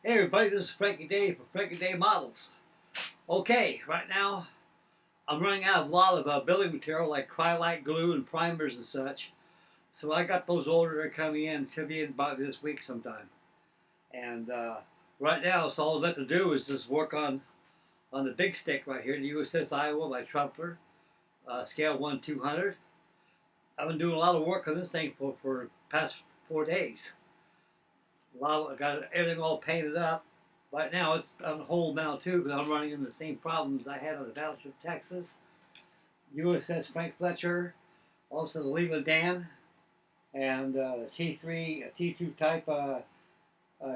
Hey everybody, this is Frankie Day for Frankie Day Models. Okay, right now I'm running out of a lot of building material like cryolite glue and primers and such. So I got those orders that are coming in, should be in about this week sometime. And right now, so all I have to do is just work on the big stick right here, the USS Iowa, My Trumpeter, scale 1/200. I've been doing a lot of work on this thing for the past 4 days. I got everything all painted up. Right now it's on hold now too because I'm running into the same problems I had on the Battleship Texas, USS Frank Fletcher, also the Leland Dan, and the T3, T2 type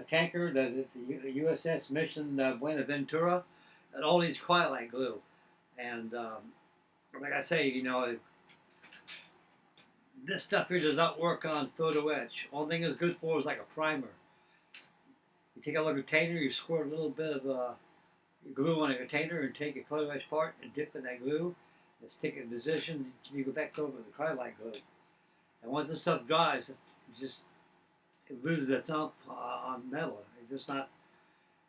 tanker, the USS Mission Buenaventura, and all these cryolite glue. And like I say, this stuff here does not work on photo etch. Only thing it's good for is like a primer. You take a little container, you squirt a little bit of glue on a container and take a photo etch part and dip in that glue and stick it in position. You go back over the cryolite glue. And once this stuff dries, it loses its ump on metal. It's just not,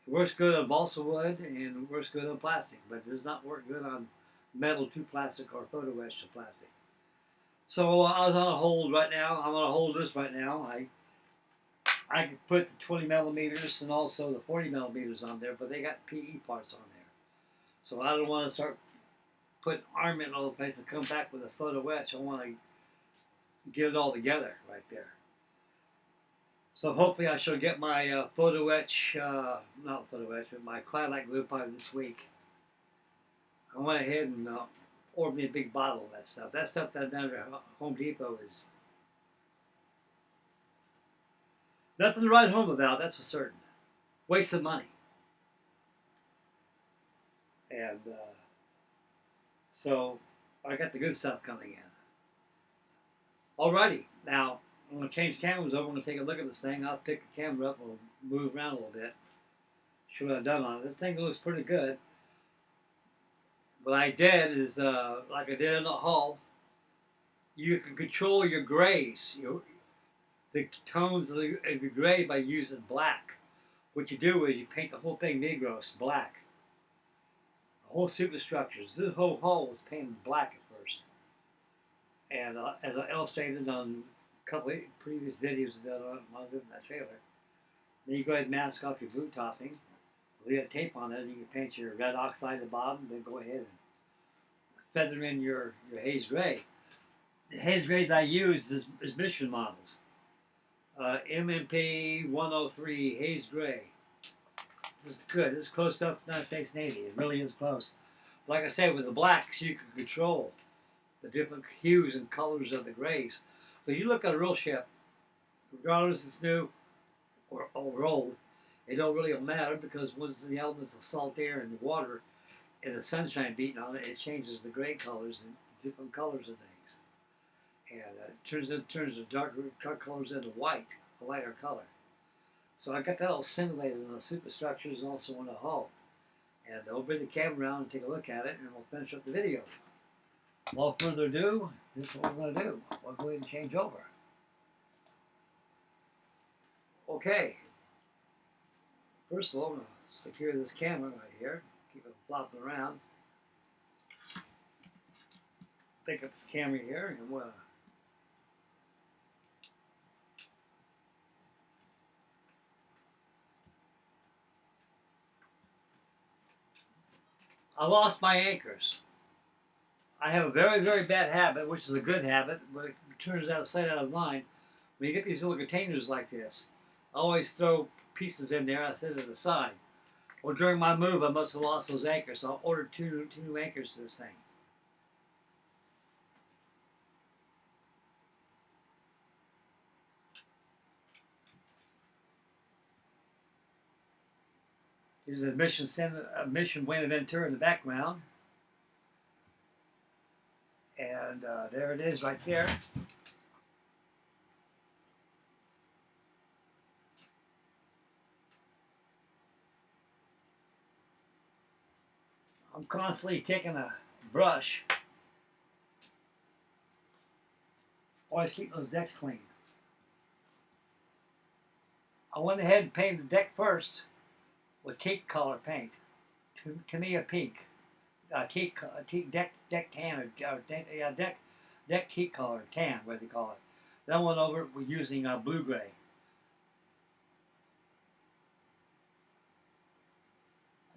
it works good on balsa wood and it works good on plastic, but it does not work good on metal to plastic or photo etch to plastic. So I was on a hold right now. I'm on a hold this right now. I could put the 20 millimeters and also the 40 millimeters on there, but they got PE parts on there. So I don't want to start putting armament in all the place and come back with a photo etch. I want to get it all together right there. So hopefully I shall get my photo etch, not photo etch, but my cryolite glue probably this week. I went ahead and ordered me a big bottle of that stuff. That stuff down there at Home Depot is nothing to write home about, that's for certain. Waste of money. And so I got the good stuff coming in. Alrighty, now I'm going to change cameras over. I'm going to take a look at this thing. I'll pick the camera up. We'll move around a little bit. Show what I've done on it. This thing looks pretty good. What I did is, like I did in the hull, you can control your grays, the tones of your gray by using black. What you do is you paint the whole thing Negros black. The whole superstructures. This whole hull was painted black at first. And as I illustrated on a couple of previous videos that I was in that trailer, then you go ahead and mask off your boot topping, leave that tape on it, and you can paint your red oxide at the bottom, then go ahead and feather in your haze gray. The haze gray that I use is mission models. MMP 103 haze gray. This is good. This is close up to United States Navy. It really is close. Like I said, with the blacks, you can control the different hues and colors of the grays. So you look at a real ship, regardless if it's new or old, it don't really matter because once the elements of salt air and the water and the sunshine beating on it, it changes the gray colors and different colors of things. And turns the darker colors into white, a lighter color. So I got that all simulated on the superstructures and also on the hull. And I'll bring the camera around and take a look at it and we'll finish up the video. Without further ado, this is what we're going to do. We'll go ahead and change over. Okay. First of all, I'm going to secure this camera right here. Keep it flopping around. Pick up the camera here and we'll I lost my anchors. I have a very, very bad habit, which is a good habit, but it turns out of sight, out of mind. When you get these little containers like this, I always throw pieces in there. I set it aside. Well, during my move, I must have lost those anchors, so I ordered two new anchors to this thing. Here's a mission Buenaventura in the background. And there it is right there. I'm constantly taking a brush. Always keep those decks clean. I went ahead and painted the deck first. with teak color paint. To me, a peak. Teak deck tan or deck teak color tan, what they call it. Then went over it, we're using blue gray.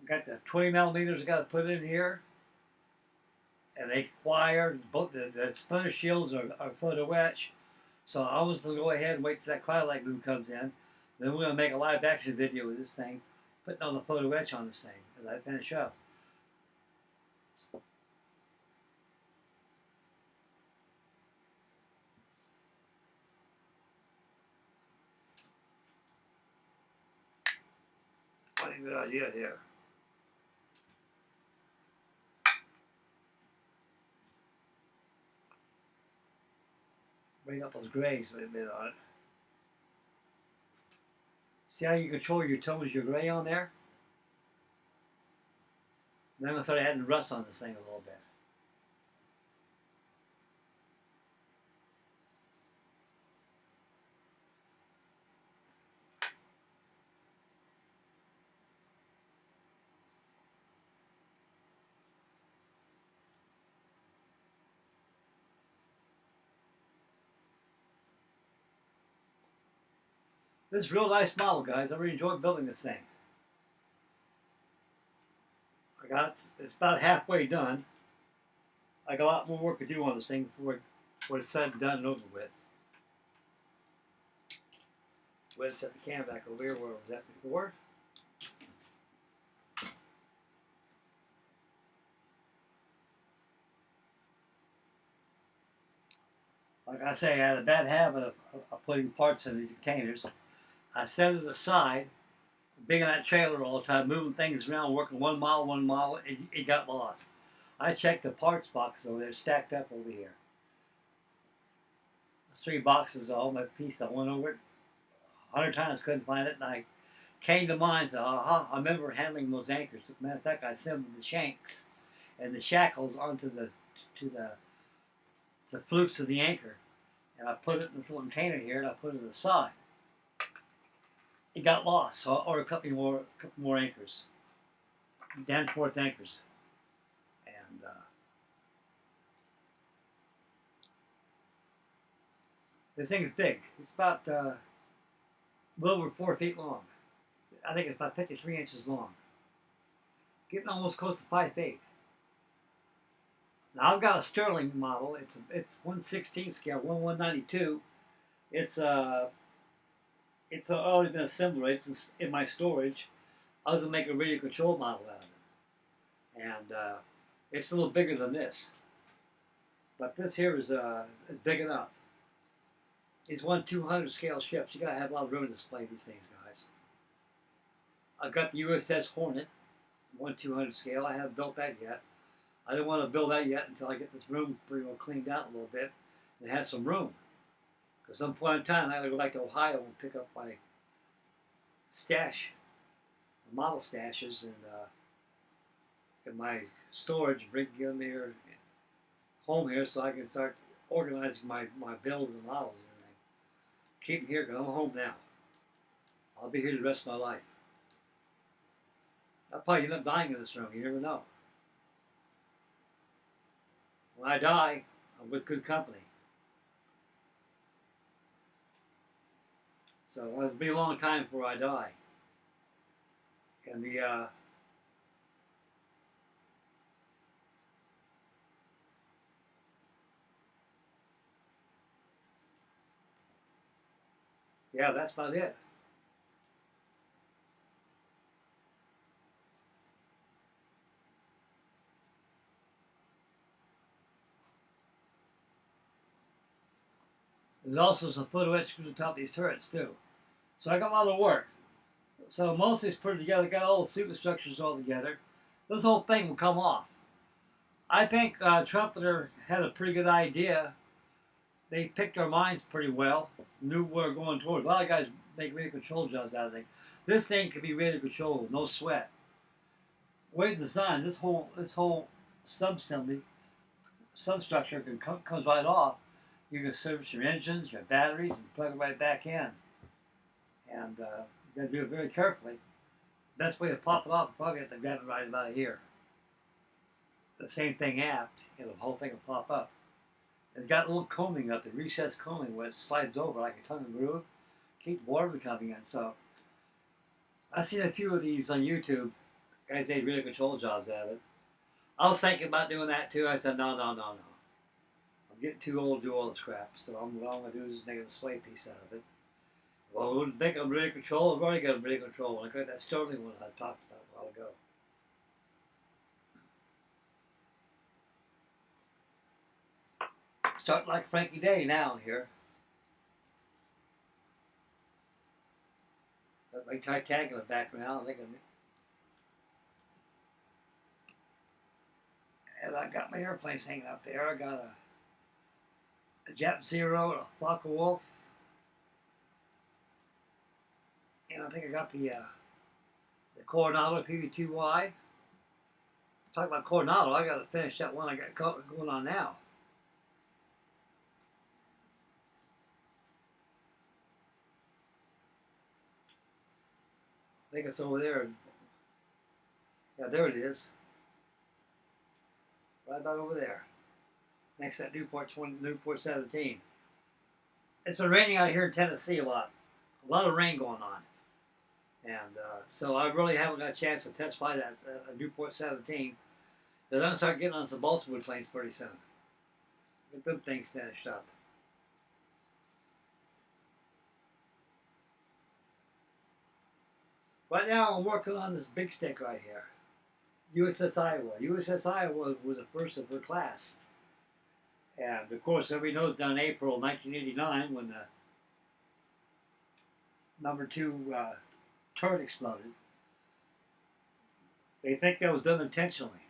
I got the 20 millimeters I got to put in here, and they require both the splinter shields are photo etch. So I was going to go ahead and wait till that cryolite glue comes in. Then we're going to make a live action video with this thing, putting all the photo etch on this thing as I finish up. Funny good idea here. Bring up those grays a little bit on it. See how you control your tones, your gray on there? Then I'm going to start adding rust on this thing a little bit. This is a real nice model, guys. I really enjoyed building this thing. It's about halfway done. I got a lot more work to do on this thing before it's said and done and over with. Go ahead and set the cam back over here where it was at before. Like I say, I had a bad habit of putting parts in these containers. I set it aside, being in that trailer all the time, moving things around, working one mile, it got lost. I checked the parts box over there, stacked up over here. There's 3 boxes all my piece. I went over it 100 times, couldn't find it, and I came to mind, said, aha, I remember handling those anchors. As a matter of fact, I assembled the shanks and the shackles onto the flukes of the anchor. And I put it in this little container here, and I put it aside. It got lost, so I ordered a couple more anchors, Danforth anchors, and this thing is big. It's about a little over 4 feet long. I think it's about 53 inches long, getting almost close to 5 feet. Now I've got a Sterling model. It's 1/16 scale, 1/192. It's already been assembled. It's in my storage. I was gonna make a radio control model out of it, and it's a little bigger than this. But this here is big enough. These 1/200 scale ships, you gotta have a lot of room to display these things, guys. I've got the USS Hornet, 1/200 scale. I haven't built that yet. I didn't want to build that yet until I get this room pretty well cleaned out a little bit and have some room. Because some point in time, I gotta go back to Ohio and pick up my stash, model stashes, and in my storage, bring them here, home here, so I can start organizing my builds and models and everything. Keep them here because I'm home now. I'll be here the rest of my life. I'll probably end up dying in this room. You never know. When I die, I'm with good company. So it'll be a long time before I die. And yeah, that's about it. There's also some photo etch screws on top of these turrets too. So I got a lot of work. So mostly it's put together, got all the superstructures all together. This whole thing will come off. I think Trumpeter had a pretty good idea. They picked their minds pretty well, knew where we're going towards. A lot of guys make radio control jobs out of it. This thing can be radio controlled, no sweat. The way it's designed, this whole sub-assembly, substructure comes right off. You can service your engines, your batteries, and plug it right back in. And you got to do it very carefully. Best way to pop it off, probably have to grab it right about here. The same thing apt, the whole thing will pop up. It's got a little combing up, the recessed combing where it slides over like a tongue and groove. Keep water from coming in. So I've seen a few of these on YouTube. Guys made really control jobs out of it. I was thinking about doing that too. I said, no. I'm getting too old to do all this crap. So what I'm going to do is make a display piece out of it. Well, I wouldn't think I'm ready control. I've already got a ready control. I got that Sterling one I talked about a while ago. Starting like Frankie Day now here. Got like Titanic in the background. I think and I got my airplanes hanging up there. I got a Jap Zero, a Flocka Wolf, and I think I got the Coronado PB-2Y. Talk about Coronado, I got to finish that one I got going on now. I think it's over there. Yeah, there it is. Right about over there. Next to that Newport 17. It's been raining out here in Tennessee a lot. A lot of rain going on. And so I really haven't got a chance to test fly that Newport 17. Because I'm going to start getting on some balsa wood planes pretty soon. Get them things finished up. Right now I'm working on this big stick right here. USS Iowa. USS Iowa was the first of her class. And of course everybody knows down in April 1989 when the #2 turret exploded. They think that was done intentionally.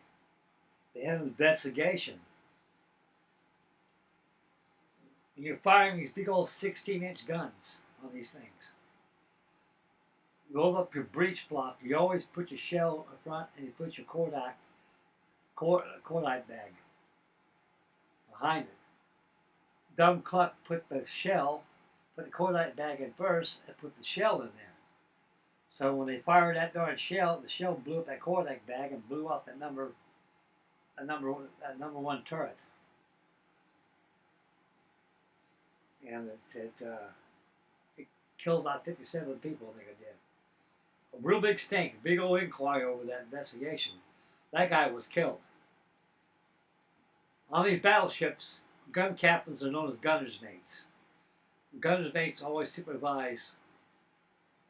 They had an investigation. And you're firing these big old 16-inch guns on these things. You roll up your breech block. You always put your shell in front and you put your cordite bag behind it. Dumb cluck put the cordite bag in first and put the shell in there. So when they fired that darn shell, the shell blew up that cordite bag and blew off that number 1 turret. And it killed about 57 people, I think it did. A real big stink, a big old inquiry over that investigation. That guy was killed. On these battleships, gun captains are known as gunner's mates. Gunner's mates always supervise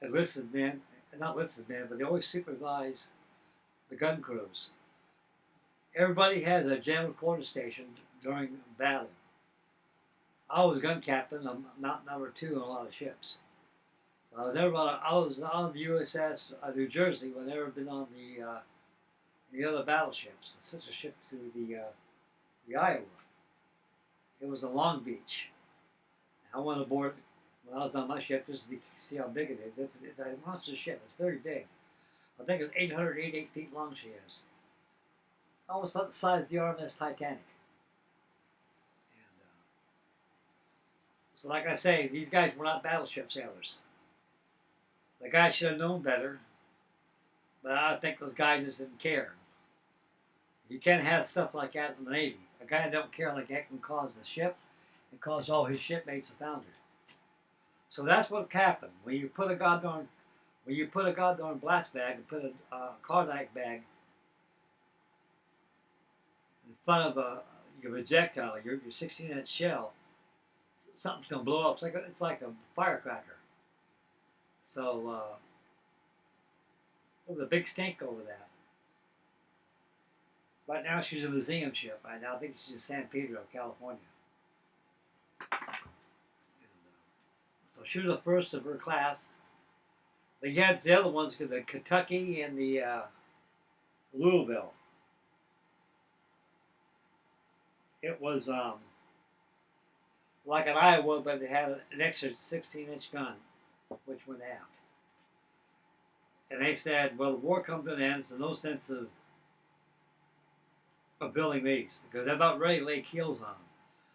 enlisted men, not enlisted men, but they always supervise the gun crews. Everybody has a general quarter station during battle. I was gun captain. I'm not #2 on a lot of ships. I was on the USS New Jersey, but never been on the other battleships, the sister ship to the Iowa. It was in Long Beach. I went aboard when I was on my ship just to see how big it is. It's a monster ship. It's very big. I think it's 888 feet long. She is almost about the size of the RMS Titanic. And so, like I say, these guys were not battleship sailors. The guy should have known better, but I think those guys just didn't care. You can't have stuff like that in the Navy. A guy that don't care like that can cause the ship and cause all his shipmates to founder. So that's what happened. When you put a goddamn blast bag and put a cordite bag in front of your projectile, your 16-inch shell, something's gonna blow up. It's like a firecracker. So there was a big stink over that. Right now she's a museum ship. Right now I think she's in San Pedro, California. So she was the first of her class. They had the other ones, the Kentucky and the Louisville. It was like an Iowa, but they had an extra 16-inch gun, which went aft. And they said, well, the war comes to an end, so no sense of building these, because they're about ready to lay keels on them.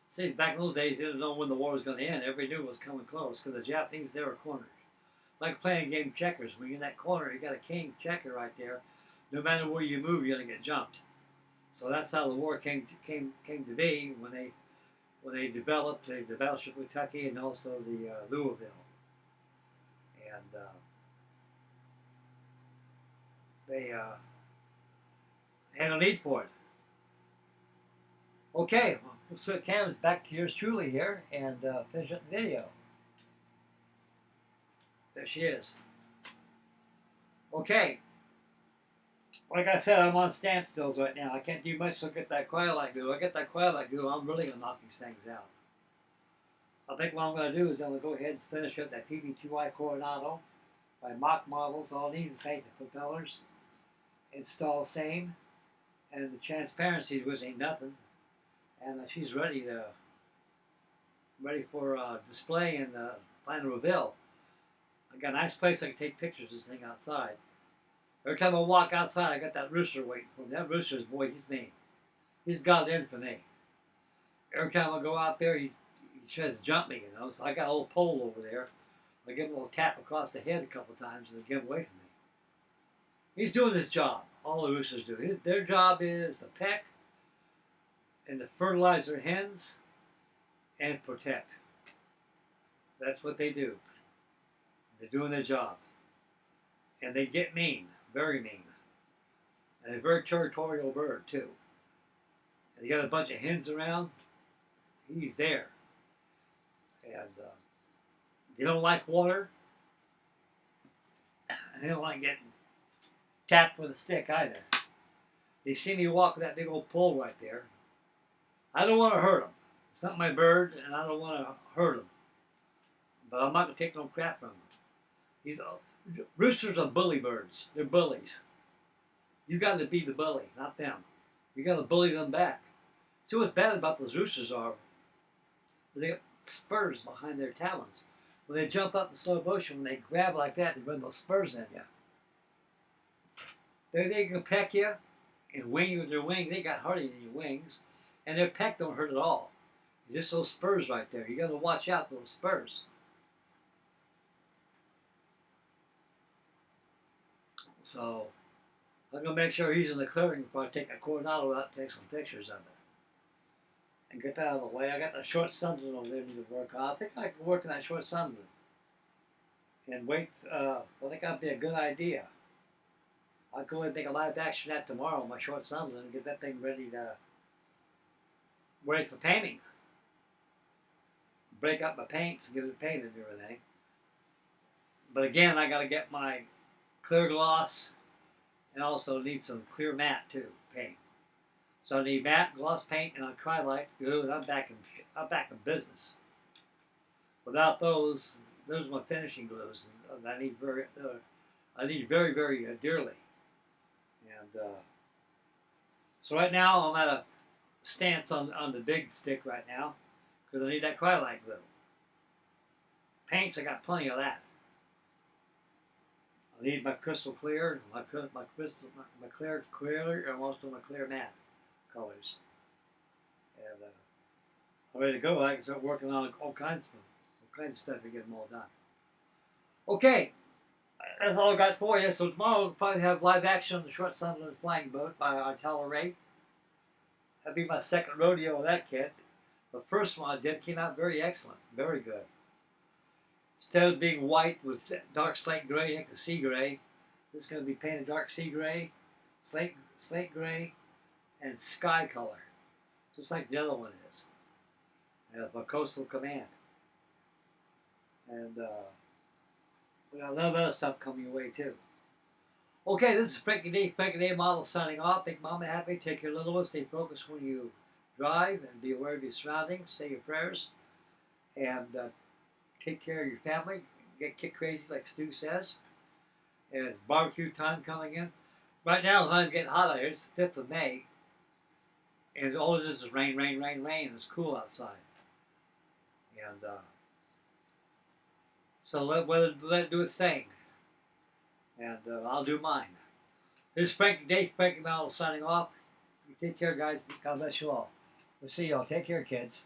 See, back in those days, they didn't know when the war was going to end. Everybody knew it was coming close, because the Japanese, they were cornered. like playing a game of checkers. When you're in that corner, you got a king checker right there. No matter where you move, you're gonna get jumped. So that's how the war came to be when they developed the Battleship Kentucky and also the Louisville. And they had no need for it. Okay, well, let's switch cameras back to yours truly here and finish up the video. There she is. Okay. Like I said, I'm on standstills right now. I can't do much to get that cryolite glue. I get that cryolite glue, I'm really going to knock these things out. I think what I'm going to do is I'm going to go ahead and finish up that PB-2Y Coronado by mock models. All I need to paint the propellers, install same, and the transparency, which ain't nothing. And she's ready for display and final reveal. I got a nice place I can take pictures of this thing outside. Every time I walk outside, I got that rooster waiting for me. That rooster's, boy, he's me. He's got in for me. Every time I go out there, he tries to jump me, you know. So I got a little pole over there. I give him a little tap across the head a couple times and they get away from me. He's doing his job. All the roosters do. Their job is to peck and to fertilize their hens and protect. That's what they do. They're doing their job. And they get mean, very mean. And a very territorial bird, too. And you got a bunch of hens around, he's there. And they don't like water. And they don't like getting tapped with a stick either. You see me walk with that big old pole right there. I don't want to hurt him. It's not my bird, and I don't want to hurt him. But I'm not going to take no crap from him. Roosters are bully birds. They're bullies. You got to be the bully, not them. You got to bully them back. See what's bad about those roosters are? They got spurs behind their talons. When they jump up in slow motion, when they grab like that, they run those spurs in you. They can peck you and wing you with their wing. They got harder than your wings. And their peck don't hurt at all. It's just those spurs right there. You got to watch out for those spurs. So I'm going to make sure he's in the clearing before I take a Coronado out and take some pictures of it. And get that out of the way. I got the short Sunderland over there to work on. I think I can work on that short Sunderland. And wait, I think that'd be a good idea. I'll go ahead and make a live action of that tomorrow on my short Sunderland and get that thing ready for painting. Break up my paints and get it painted and everything. But again, I got to get my clear gloss and also need some clear matte too, paint. So I need matte, gloss paint, and acrylite glue, and I'm back in business. Without those are my finishing glues, and I need very, very dearly. And so right now I'm at a stance on the big stick right now because I need that acrylite glue. Paints, I got plenty of that. I need my crystal clear, my clear, and also my clear matte colors. And I'm ready to go. I can start working on all kinds of stuff to get them all done. Okay, that's all I got for you. So tomorrow we'll probably have live action on the Short Sunderland Flying Boat by Artella Ray. That'll be my second rodeo of that kit. The first one I did came out very excellent, very good. Instead of being white with dark slate gray, like the sea gray, this is going to be painted dark sea gray, slate gray, and sky color, just like the other one is. For Coastal Command. And we got a lot of other stuff coming your way too. Okay, this is Frankie D Model signing off. Make Mama happy, take your little one, stay focused when you drive, and be aware of your surroundings, say your prayers, and take care of your family. Get kid crazy like Stu says. And it's barbecue time coming in. Right now it's getting hot out here. It's the 5th of May. And all it is rain, rain, rain, rain. And it's cool outside. And so let it do its thing. And I'll do mine. This is Frankie Model signing off. You take care, guys. God bless you all. We'll see y'all. Take care, kids.